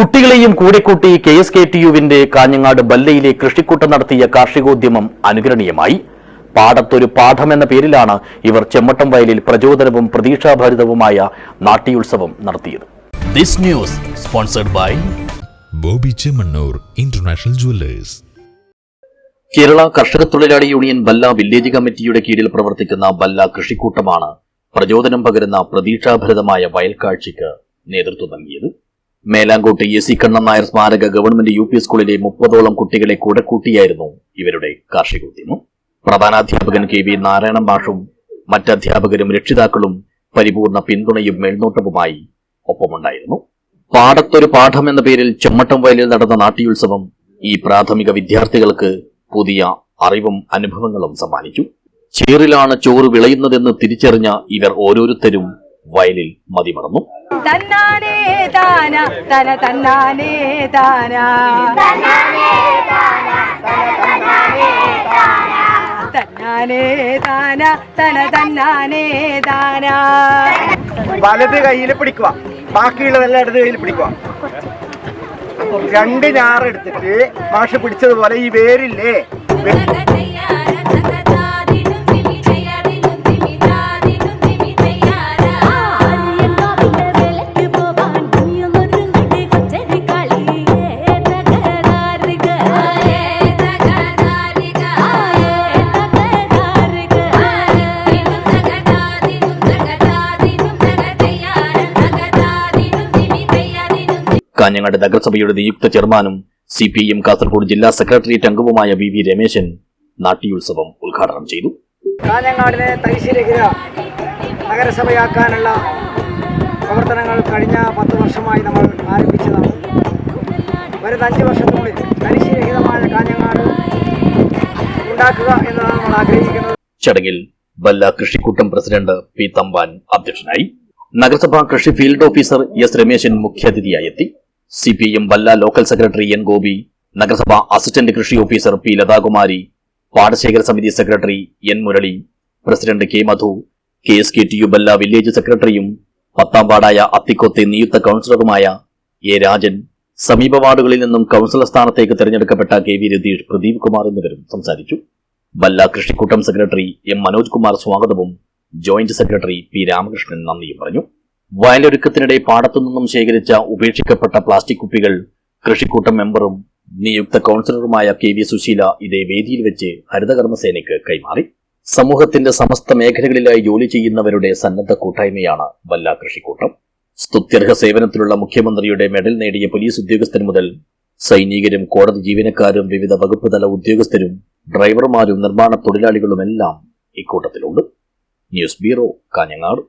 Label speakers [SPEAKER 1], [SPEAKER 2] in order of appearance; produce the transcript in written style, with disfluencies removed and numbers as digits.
[SPEAKER 1] കുട്ടികളെയും കൂടെക്കൂട്ടി KSKTUവിന്റെ കാഞ്ഞങ്ങാട് ബല്ലയിലെ കൃഷിക്കൂട്ടം നടത്തിയ കാർഷികോദ്യമം അനുകരണീയമായി. പാടത്തൊരു പാഠമെന്ന പേരിലാണ് ഇവർ ചെമ്മട്ടം വയലിൽ പ്രചോദനവും പ്രതീക്ഷാഭരിതവുമായ നാട്യോത്സവം നടത്തിയത്.
[SPEAKER 2] This news sponsored by
[SPEAKER 3] Bobby Chemmanur international jewellers.
[SPEAKER 1] Kerala കർഷക തൊഴിലാളി യൂണിയൻ ബല്ല വില്ലേജ് കമ്മിറ്റിയുടെ കീഴിൽ പ്രവർത്തിക്കുന്ന ബല്ല കൃഷിക്കൂട്ടമാണ് പ്രചോദനം പകരുന്ന പ്രതീക്ഷാഭരിതമായ വയൽക്കാഴ്ചയ്ക്ക് നേതൃത്വം നൽകിയത്. മേലാങ്കോട്ട് AC കണ്ണൻ നായർ സ്മാരക ഗവൺമെന്റ് UP സ്കൂളിലെ 30ഓളം കുട്ടികളെ കൂടെക്കൂട്ടിയായിരുന്നു ഇവരുടെ കാർഷികോദ്യമം. പ്രധാനാധ്യാപകൻ KV നാരായണൻ മാഷും മറ്റധ്യാപകരും രക്ഷിതാക്കളും പരിപൂർണ പിന്തുണയും മേൽനോട്ടവുമായി ഒപ്പമുണ്ടായിരുന്നു. പാടത്തൊരു പാഠം എന്ന പേരിൽ ചെമ്മട്ടം വയലിൽ നടന്ന നാട്യോത്സവം ഈ പ്രാഥമിക വിദ്യാർത്ഥികൾക്ക് പുതിയ അറിവും അനുഭവങ്ങളും സമ്മാനിച്ചു. ചേറിലാണ് ചോറ് വിളയുന്നതെന്ന് തിരിച്ചറിഞ്ഞ ഇവർ ഓരോരുത്തരും വയലിൽ മതിമറന്നു.
[SPEAKER 4] തന്നാനേ താന തന തന്നാനേ താന തന്നാനേ താന തന തന്നാനേ താന.
[SPEAKER 5] വലത് കയ്യിൽ പിടിക്കുക, ബാക്കിയുള്ളതെല്ലാം ഇടത് കയ്യിൽ പിടിക്കുക. 2 ഞാറെടുത്തിട്ട് മാഷ് പിടിച്ചതുപോലെ ഈ വേരില്ലേ
[SPEAKER 1] കാഞ്ഞങ്ങാട് നഗരസഭയുടെ നിയുക്ത ചെയർമാനും CPM കാസർഗോഡ് ജില്ലാ സെക്രട്ടേറിയറ്റ് അംഗവുമായ VV രമേശൻ നാട്യോത്സവം ഉദ്ഘാടനം ചെയ്തു.
[SPEAKER 5] കാഞ്ഞങ്ങാടിനെ തരിശുരഹിത നഗരസഭയാക്കാനുള്ള പ്രവർത്തനങ്ങൾ കഴിഞ്ഞ 10 വർഷമായി നമ്മൾ ആരംഭിച്ചതാണ്. വരുന്ന 5 വർഷത്തിനുള്ളിൽ തരിശുരഹിതമായ കാഞ്ഞങ്ങാട് ഉണ്ടാക്കുക എന്നതാണ് നമ്മൾ ആഗ്രഹിക്കുന്നത്.
[SPEAKER 1] ചടങ്ങിൽ ബല്ല കൃഷിക്കൂട്ടം പ്രസിഡന്റ് P തമ്പാൻ അധ്യക്ഷനായി. നഗരസഭാ കൃഷി ഫീൽഡ് ഓഫീസർ S രമേശൻ മുഖ്യാതിഥിയായെത്തി. CPM Balla local secretary N Gopi, നഗരസഭാ അസിസ്റ്റന്റ് കൃഷി ഓഫീസർ P ലതാകുമാരി, പാടശേഖര സമിതി secretary N Murali, president K Madhu, KSKTU Balla village സെക്രട്ടറിയും 10ാം വാർഡായ അത്തിക്കൊത്തെ നിയുക്ത കൌൺസിലറുമായ A രാജൻ, സമീപ വാർഡുകളിൽ നിന്നും കൌൺസിലർ സ്ഥാനത്തേക്ക് തെരഞ്ഞെടുക്കപ്പെട്ട KV രതീഷ്, പ്രദീപ് കുമാർ എന്നിവരും സംസാരിച്ചു. ബല്ല കൃഷിക്കൂട്ടം സെക്രട്ടറി M മനോജ് കുമാർ സ്വാഗതവും ജോയിന്റ് സെക്രട്ടറി P രാമകൃഷ്ണൻ നന്ദിയും പറഞ്ഞു. വയലൊരുക്കത്തിനിടെ പാടത്തുനിന്നും ശേഖരിച്ച ഉപേക്ഷിക്കപ്പെട്ട പ്ലാസ്റ്റിക് കുപ്പികൾ കൃഷിക്കൂട്ടം മെമ്പറും നിയുക്ത കൌൺസിലറുമായ KV സുശീല ഇതേ വേദിയിൽ വെച്ച് ഹരിതകർമ്മസേനയ്ക്ക് കൈമാറി. സമൂഹത്തിന്റെ സമസ്ത മേഖലകളിലായി ജോലി ചെയ്യുന്നവരുടെ സന്നദ്ധ കൂട്ടായ്മയാണ് ബല്ല കൃഷിക്കൂട്ടം. സ്തുത്യർഹ സേവനത്തിലുള്ള മുഖ്യമന്ത്രിയുടെ മെഡൽ നേടിയ പോലീസ് ഉദ്യോഗസ്ഥൻ മുതൽ സൈനികരും കോടതി ജീവനക്കാരും വിവിധ വകുപ്പ് തല ഉദ്യോഗസ്ഥരും ഡ്രൈവർമാരും നിർമ്മാണ തൊഴിലാളികളുമെല്ലാം ഇക്കൂട്ടത്തിലുണ്ട്. News bureau, Kanhangad.